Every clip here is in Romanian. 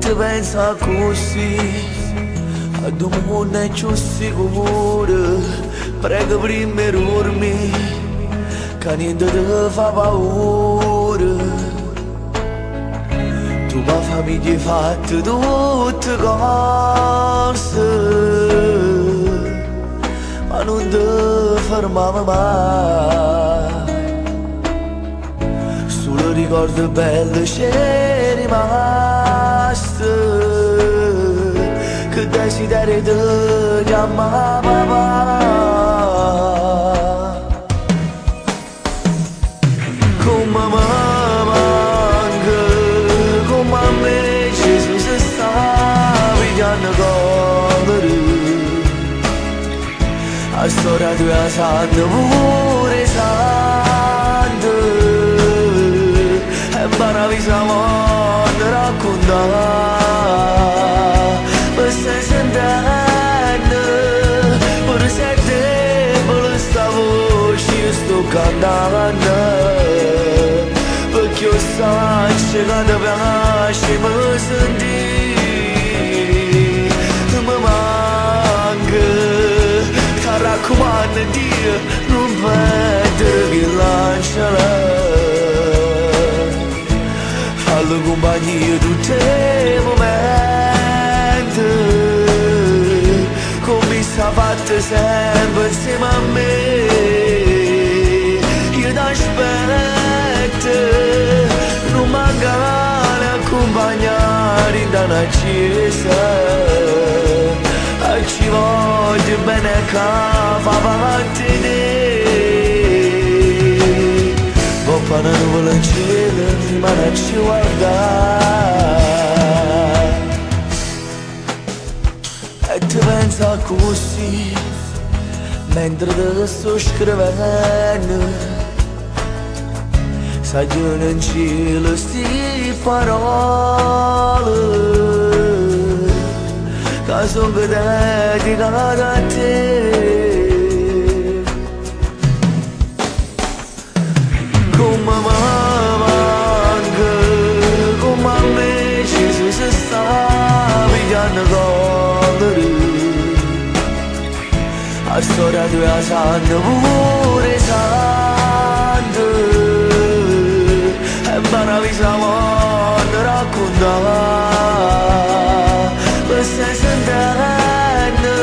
te pensa così, ad un mondo è più sicuro, prega prima di dormire, che niente ti fa paura. Tu ma famiglia hai fatto tutte cose, ma non ti fermava mai. Solo ricordo bello c'è rimasto, che desiderio ti chiamava papà. Come mi manca, come a me Gesù si sta pigliando colore. A storia tua sanno pure santo, e maravisiamo a raccontare. Ma stai sentendo, pure se debole sta voce io sto cantando, perché io sai che ti piace mi senti. Mi manca, ti raccomando Dio, non perdere che lanciala. Fallo compagnia tutti i momenti, come sta fatta sempre insieme a me. Io ti aspetto, non mancare accompagnare in una chiesa, e ci voglio bene che fa parte di te. Poppa non vuole il cielo, rimane a ci guardare, e ti pensa così mentre te sto scrivendo. Sai che non cielo sti parole, che sono dedicate a te. Come mi manca, come a me Gesù si sta pigliando colore. A storia tua sanno pure santo, e maravisiamo a raccontare. Ma stai sentendo,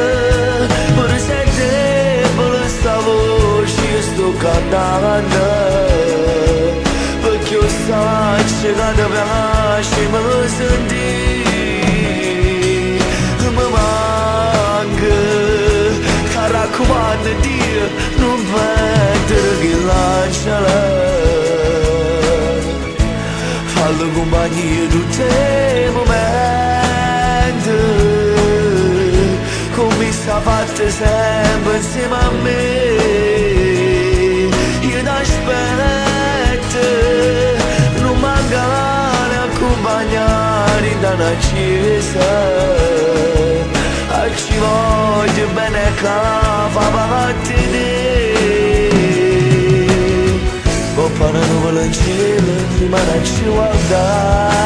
pure se debole sta voce io sto cantando, perché io sai che ti piace mi senti. Mi manca, ti raccomando Dio, non perdere che lanciala. Fallo compagnia tutti i momenti, come sta fatta sempre insieme a me. Io ti aspetto, non mancare accompagnare in una chiesa, e ci voglio bene che fa parte di te. Poppa non vuole il cielo, rimane a ci guardare,